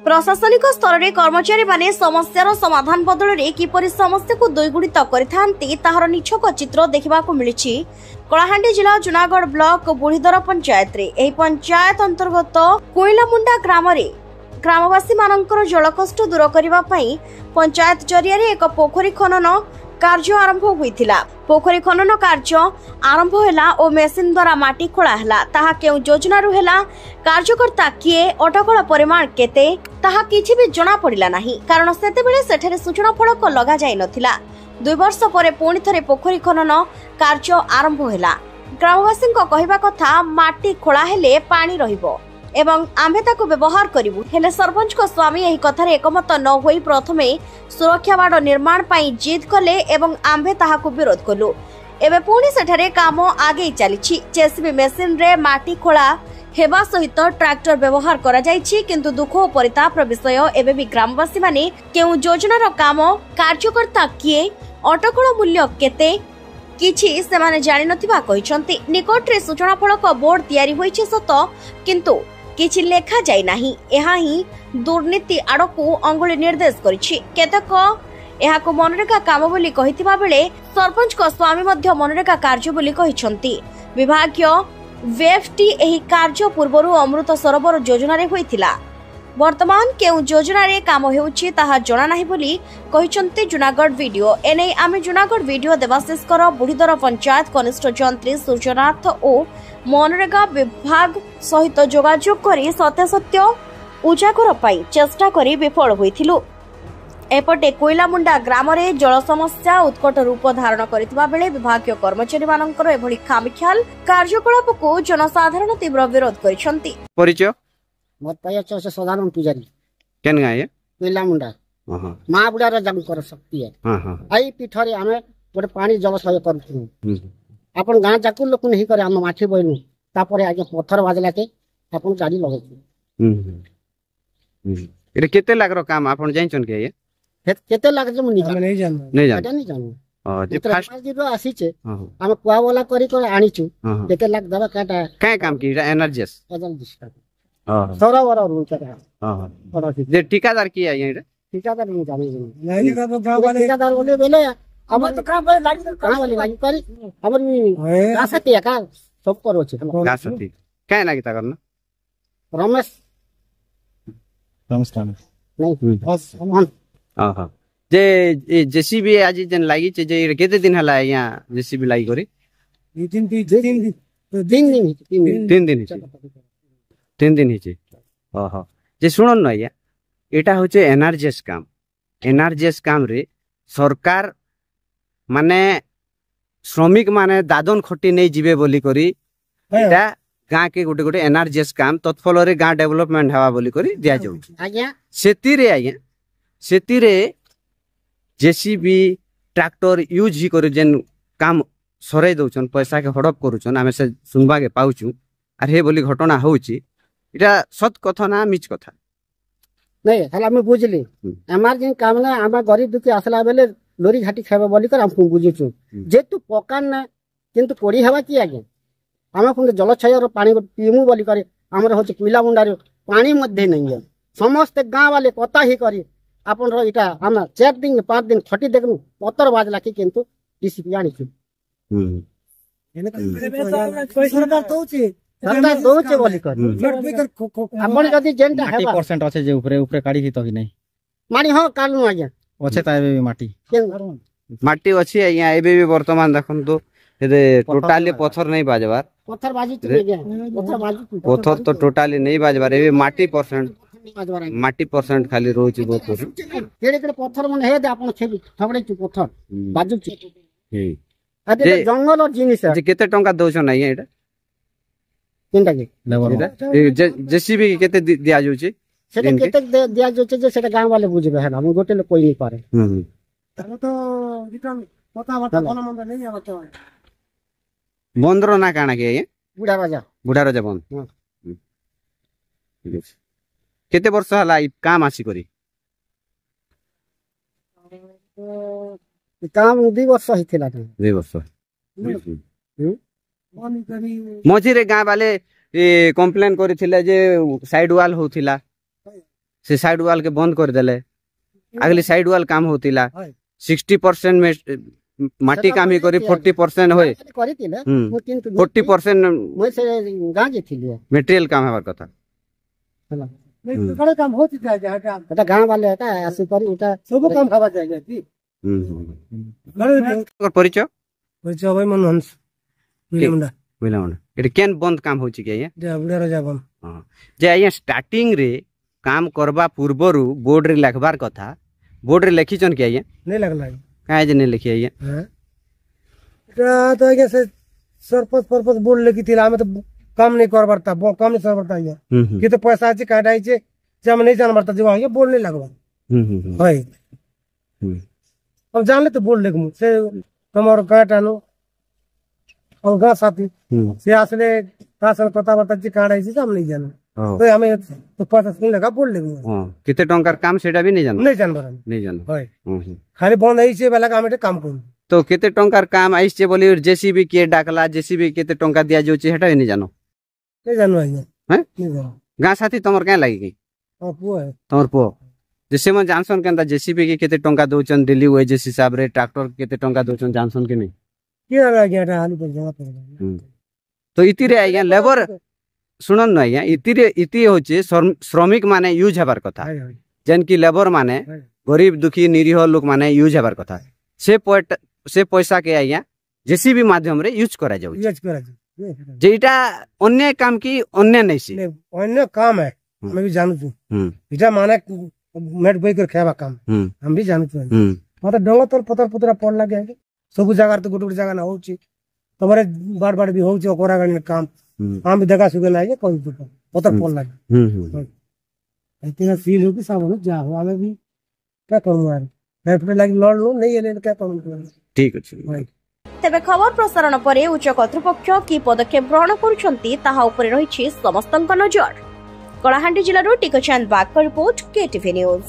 प्रशासनिक स्तर में कर्मचारी माने समस्यार समाधान बदल में किपरि समस्या को द्विगुणित करथांती ताहार निछक चित्र देखा मिली। कलाहांडी जिला जूनागढ़ ब्लॉक बुढ़ीदर पंचायत रे एही पंचायत अंतर्गत कोइलामुंडा ग्राम रे ग्रामवासी मानकर जलकष्ट दूर करने पंचायत जरिया एक पोखरी खनन कार्य आरंभ होइथिला। पोखरी खनन कार्य आरंभ हैला और मेसिन द्वारा माटी खोला हैला। ताहा केउ योजना रु हैला, कार्यकर्ता किए, अटकल परिमाण केते ताहा किछि भी जणा पड़िला नाही, कारण सेते बेले सेठरे सूचना फलक लगा जाय नथिला। 2 वर्ष परे पुणी थरे पोखरी खनन कार्य आरंभ हैला। ग्रामवासी कहवा कथा माटी खोला हेले पानी रहिबो एवं आम्भे ताको व्यवहार करिवु, हेले सरपंच को स्वामी एही कथारे एकमत न होई प्रथमे सुरक्षा बाड़ निर्माण पाई जिद कले एवं आम्भे ताहाको विरोध कलु। एबे पुणी सेठारे काम आगे चलीछि। जेसीबी मेसिन रे माटी खोला हेबा सहित ट्रैक्टर व्यवहार करा जायछि, किंतु दुख और परितापर विषय एबे भी ग्रामवासी माने केउ योजनार काम, कार्यकर्ता किए, अटकल मूल्य केते किछि सेमाने जानि नथिबा कहिसंती। निकटरे सूचना फलक बोर्ड तयारी होइछि सत, किंतु किछि लेखा जाय नाही। एहा ही दुर्नीति आड़कू अंगुली निर्देश करिछि। केतक एहाको मनरेगा काम बोली कहितिबा बेले सरपंच को स्वामी मध्य मनरेगा कार्य बोली कहिसंती। विभागीय वेफटी एही कार्य पूर्वरु अमृत सरोवर योजना रे होइतिला। वर्तमान केउ योजना रे काम हेउछि ताहा जणा नाही बोली कहिसंती जूनागढ़ वीडियो। एनै आमे जूनागढ़ वीडियो देवाशिष कर बुढ़ीदर पंचायत कनिष्ठ जंत्री सूर्यनाथ और मनरेगा विभाग सहित जोगाजोग करी सत्यासत्य उजागर पाई चेष्टा करी विफल होइथिलु। एपटे कोइलामुंडा ग्राम रे जल समस्या उत्कट रूप धारण करथिबा बेले विभागीय कर्मचारी मानकर एभली खामख्याल कार्यकलाप को जनसाधारण तीव्र विरोध करिसंती। परिचय मत पाया से साधारण पुजारी केन गाय कोइलामुंडा मां बुढ़ार जाकर शक्ति है। आई पीठरे आमे गोटे पानी जल सहाय करथु। आपण गां जाकु लोक नहीं करे हम माठी बइनु तापरे आगे पत्थर बाजला के आपण गाड़ी लगैछु। एटा केते लाख रो काम आपण जाइछन के ये केते लाख जे मुनी नहीं जानु जे फर्स्ट दिन आसी छे हम कुआ वाला करी को आनीछु केते लाख दबा काटा काय काम की एनर्जीस सरोवर और उनका जे ठेकेदार की है ये ठेकेदार नहीं जाने ठेकेदार बोले बेले हमर तो काम वाली लागी करी हमर गासती का सब करो छे गासती काय लागी ता करना रमेश नहीं बस हां जे जेसीबी आज जन लागी छे जे केते दिन हला यहां जेसीबी लागी करी 3 दिन हिचे। ओहो जे सुनन न या एटा होचे एनआरजीएस काम। एनआरजीएस काम रे सरकार माने श्रमिक माने दादन खटी नहीं जीवे बोली करी एटा गां के गोटे गोटे एनआरजीएस काम तत्फल रे गां डेवलपमेंट हवा बोली करी दिया जाउ। आज्ञा सेती रे जेसीबी ट्रैक्टर यूज ही करे जेन काम सरै दउछन पैसा के हड़प करूछन आमे से सुनबा के पाउछु। आर हे बोली घटना होउची इटा सत कथा ना मिछ कथा नहीं हला हम बुझली हमार जिन काम ना हम गरीब दुखी आसला बेले लोरी घाटी खाबे बोली कर हम बुझिछु जे तू पकान ना किंतु कोड़ी हवा की आगे हम फुंगे जलछय रो पानी पीमु बोली करे हमर होचे कोइलामुंडा रे पानी मध्ये नहीं है। समस्त गांव वाले कथा ही करी आपन रो इटा हम 4 दिन 5 दिन खटी देखनु पत्थर बाजला की किंतु डीसीपी आनीछु एने सरकार तोची सरकार दोचे बोली कर आपण जदी जेंटा है 80% আছে যে উপরে উপরে কাড়ি হিত কি নাই मानी हो कालनु आज्ञा আছে তা এবে মাটি माटी अछि यहाँ एबे भी वर्तमान देखन तो एदे टोटली पत्थर नहीं बाजबार पत्थर बाजी तो गया पत्थर तो टोटली नहीं बाजबार एबे माटी परसेंट खाली रोची बहुत केड़े केड़े पत्थर मन हे दे आपण छेबी थबड़े छु पत्थर बाजू छि अदे जंगल और जिनिस जे केते टंका दोछ नाही एटा किनटा के जेसीबी केते दिया जाउ छि सेटा केते दिया जाउ छि जे सेटा गांव वाले बुझबे है हम गोटे लोग कोई नहीं पारे तब तो रिटर्न पता बता कोन मंद नहीं आवत बंदरो ना काना के बुढ़ा राजा बंद केते वर्ष हला ई काम आसी करी काम 2 वर्ष हिथिला 2 वर्ष मझिरे गाँ वाले कम्प्लेन करथिले जे साइड वाल होथिला से साइड वाल के बंद कर देले अगली साइड वाल काम होतिला 60% में माटी काम ही करी 40% होए କରିଥିଲେ हम्म। ମୁଁ କିନ୍ତୁ 40% ମୁଁ ସେ ଗାଁ ଯାଇଥିଲି मटेरियल काम हमार कथा ହେଲା କଣ କାମ ହଉଛି ଏଟା ଗାଁ ବାଲେ ଏଟା ଆସି କରି ଏଟା ସବୁ କାମ ଖାବା ଯାଇକି परिचय परिचय भाई मनोहंस विलमुंडा बुझला एटा केन बंद काम होची के ये बुढ़ा राजा बन हां जे आया स्टार्टिंग रे काम करबा पूर्वरु बोर्ड रे लिखबार कथा बोर्ड रे लिखिचन के आया नहीं लगला काहे जे नहीं लिखि आया हां एटा तो आगे से सरपंच परपंच बोर्ड लेकी थिला हमें तो काम नहीं कर बरता काम नहीं कर बरता ये कि तो पैसा अछि काटाई छे जे हम नहीं जान बरता जे ये बोर्ड नहीं लगवा भाई अब जान ले तो बोर्ड लेक से तमर काटानो और गां साथी से आसले तासल पता बता जे काटाई छे हम नहीं जान तो हमें तो पैसा नहीं लगा बोर्ड लेक हां किते टंकार काम सेटा भी नहीं जान बरन नहीं जान भाई खाली बंद आई छे वाला काम एटे काम करू तो केते टंकार काम आइछे बोली जेसीबी के डाकला जेसीबी केते टंका दिया जाउची हेटा नहीं जानो नहीं जानो आइया हैं नहीं जानो गां साथी तमर काय लागी की हां पुआ है तमर पो जैसे मन जानसन केनता जेसीबी के केते टंका दोचन दिल्ली वेजेस हिसाब रे ट्रैक्टर केते टंका दोचन जानसन के नहीं के आ गया एटा हाली पर जमा कर तो इति रे आइया लेबर सुनन न आइया इति होचे श्रमिक माने यूज हबार कथा जेन की लेबर माने गरीब दुखी निरीह लोक माने यूज हबार कथा से पैसा के आइया जेसीबी माध्यम रे यूज करा जाउ यूज करा जेटा अन्य काम की अन्य नहीं से अन्य काम है मैं भी जानू छु इटा माने मेट बई कर खावा काम हम भी जानू छु मतलब डंगा तोर पतर पुतरा पड़ लगे सब जगह तो गुट जगह ना होची तमरे बार बार भी होची ओकरा गन काम हम भी जगह सुगे लागे कोई पतर पड़ लगे इतना फील हो कि सब हो जा हो हमें भी क्या करूं यार मैं फिर लाइक लड़ लो नहीं है क्या करूं ठीक अछि तेबे खबर प्रसारण परे उच्च कर्तृपक्ष की पदक्षेप ग्रहण करुछंती ताहा उपरे रहिछि समस्तक नजर। कलाहांडी जिल्लारो टिकचांद बाग रिपोर्ट केटीवी न्यूज।